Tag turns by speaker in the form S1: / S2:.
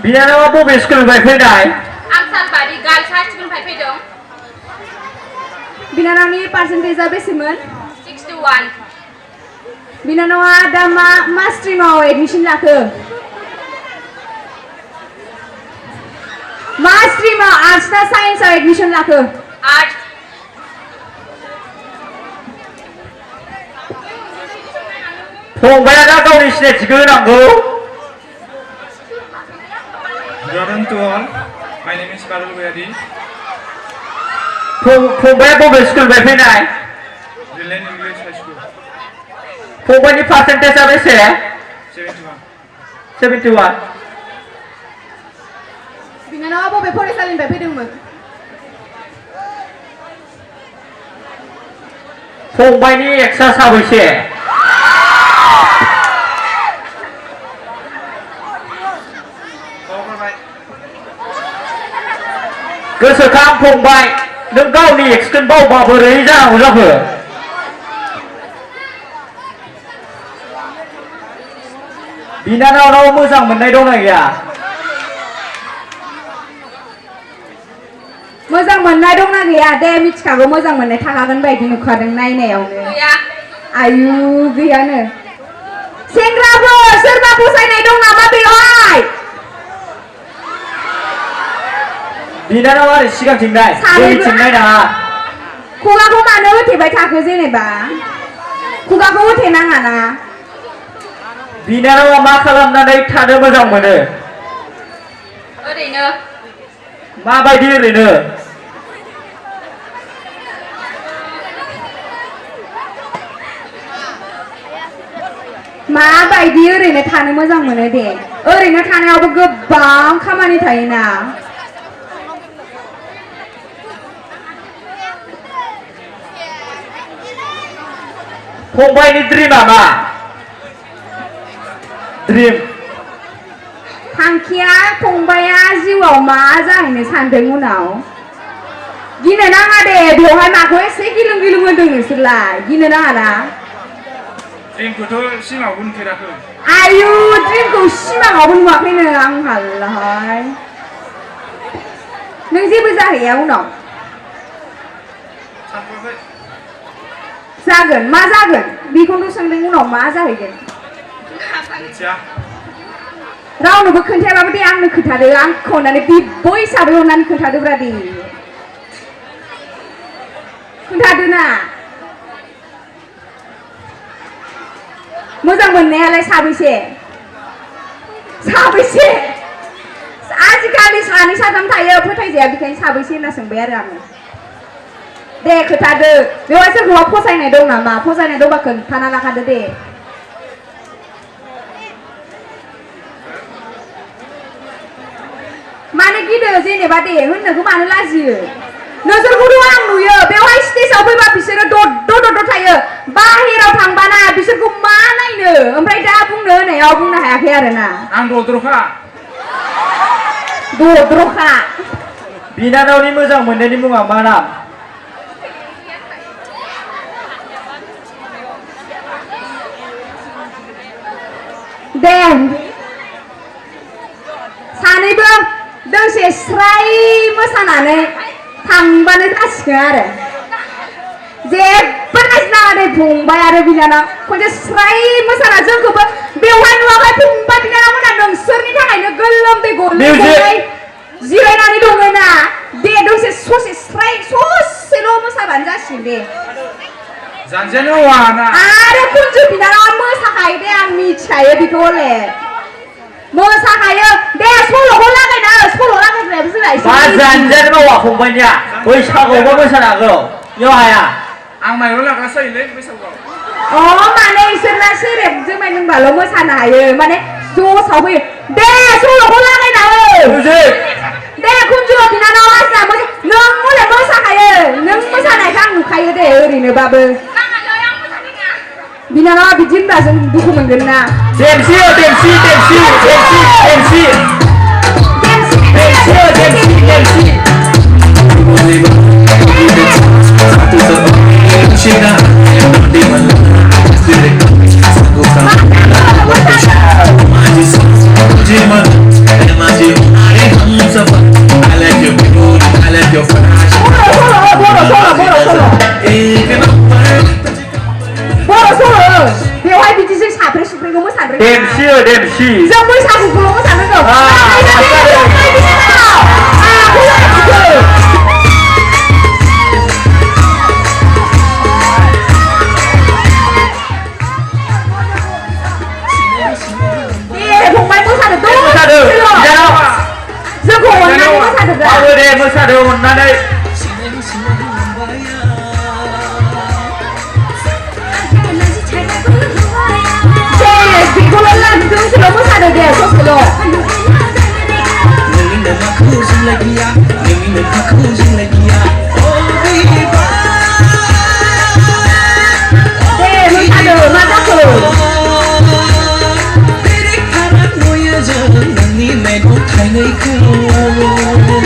S1: बिनानावा बबे स्कुलनिफ्राय फैनाय?
S2: आं सालबारि गार्ल्स हाइ स्कुलनिफ्राय फैदों।
S3: बिनानावनि पार्सेन्टेजआ बेसेमोन?
S2: 61।
S3: बिनानावा दा मा स्ट्रिमाव एडमिसन लाखो? मा स्ट्रिमाव आर्ट्स ना साइन्सआव एडमिसन लाखो?
S2: आर्ट्स।
S1: फंबाया दा गावनि सिनायथिखौ होनांगौ।
S4: Good afternoon to all. My name is Karul Bayadi.
S1: फंबाया बबे स्कुलनिफ्राय फैनाय?
S4: Brilliant English High School.
S1: फंबायनि पार्सेन्टेजआ बेसे?
S4: 71.
S1: 71।
S3: बिनानावा बबे फरायसालिनिफ्राय फैदोंमोन?
S1: फंबायनि एक्सआ साबैसे? गोसोखां फंबाय, नों गावनि एक्सखौ बावबा बोरै जानांगौ जाखो? बिनानावनाव मोजां मोननाय दंना गैया?
S3: मोजां मोननाय दंना गैया? दे मिथिखागौ मोजां मोननाय थाखागोन बायदि नुखादों नायनायावनो।
S2: गैया।
S3: आयु गैयानो। सेंग्राफोर सोरबा फसायनाय दं नामा बेवहाय?
S1: बिनानावा ओरै सिगांथिं नाय, ओरैथिं नायनाङा।
S3: खुगाखौ मानो होथेबाय थाखो जेनेबा? खुगाखौ होथेनाङा ना।
S1: बिनानावा मा खालामनानै थानो मोजां मोनो?
S2: ओरैनो।
S1: माबायदि ओरैनो?
S3: माबायदि ओरैनो थानो मोजां मोनो दे? ओरैनो थानायावबो गोबां खामानि थायोना।
S1: फंबायनि ड्रिमा मा? ड्रिम
S3: थांखिया फंबाया जिउआव मा जाहैनो सानदों उनाव? गिनो नाङा दे, बेवहाय माखौ एसे गिलुं गिलुं होनदों नोंसोरलाय? गिनो नाङा ना।
S4: ड्रिमखौथ' सिमाङावबो नुफेराखै।
S3: आयु ड्रिमखौ सिमाङावबो नुवाखैनो आंहालाय। नों जेबो जाहैया उनाव?
S4: सानथ'वाखै।
S3: जागोन, मा जागोन? बेखौनो सोंदों, उनाव मा जाहैगोन?
S4: मिथिया।
S3: रावनोबो खोन्थायाबाबो दे आंनो खोन्थादो, आंखौ अननानै बिब' हिसाबै अननानै खोन्थादोब्रा दे। खोन्थादो ना। मोजां मोननायालाय साबैसे? साबैसे? आजिखालि सानै साथाम थायो, फोथायजाया, बेखायनो साबैसे होनना सोंबाय आरो आङो। दे खोन्थादो, बेवहाय सोरखौबा फसायनाय दं नामा? फसायनाय दंबा खोन्थाना लाखादो दे। मानो गिदो जेनेबा दे, होननोखौ मानो लाजियो? नोंसोरखौथ' आं नुयो, बेवहाय स्टेजआव फैबा बिसोरो दद' थायो, बाहेराव थांबाना बिसोरखौ मा नायनो? ओमफ्राय दा बुंनो होनायाव बुंनो हायाखै आरोना।
S4: आं दद्रखा।
S3: दद्रखा।
S1: बिनानावनि मोजां मोननायनि मुङा मा नाम?
S3: दे सानैबो दोंसे स्राय मोसानानै थांबानो जासिगोन आरो। जेबो नायनाङा दे फंबाय आरो बिनानाव, खनसे स्राय मोसाना जोंखौबो बेवहाय नुवाखै फंबाय बिनानावमोना नोंसोरनि थाखायनो गोलोमदै गनाय जिरायनानै दङना। दे दसे ससे स्राय ससेल' मोसाबानो जासिगोन दे।
S4: जानजियानो औवाना।
S3: आरो कुन्जु बिनानावा मोसाखायो दे, आं मिथिखायो बेखौ हले। मोसाखायो दे, सल'खौ लागायना हो, सल' लागायग्रायाबो जोंना एसे।
S1: मा जानजियानो मावा फंबायनिया? बैसागुआवबो मोसानो हागौ, बेयाव हाया।
S4: आं माइरं लाग्रा जायोलै बैसागुआव।
S3: माने इसोरना सेरेब जुमाय लोंबाल' मोसानो हायो, माने ज'साव फैयो। दे सल'खौ लागायना हो। दे कुन्जु बिनानाव आसा नों हले मोसाखायो, नों मोसानायखौ आं नुखायो दे ओरैनोबाबो। बिनानावा बिदि होनबा जों दुखु मोनगोन ना।
S1: देमसि हो, देमसि देमसि देमसि देमसि देमसि हो, देमसि देमसि।
S5: Terima kasih.
S1: 댐시
S3: जों बैसागुखौल' मोसानांगौ
S1: 아,
S3: 정말 모사도 너무
S1: 모사도
S3: 싫어. जोंखौ अननानै मोसादोब्रा.
S1: 마을에 모사도 온나네
S3: बेखौल' जोंखौल' मोसादो दे जोंखौल'. दे मोसादो मा जाखो?
S5: नोंनि मेगन थाइनैखौ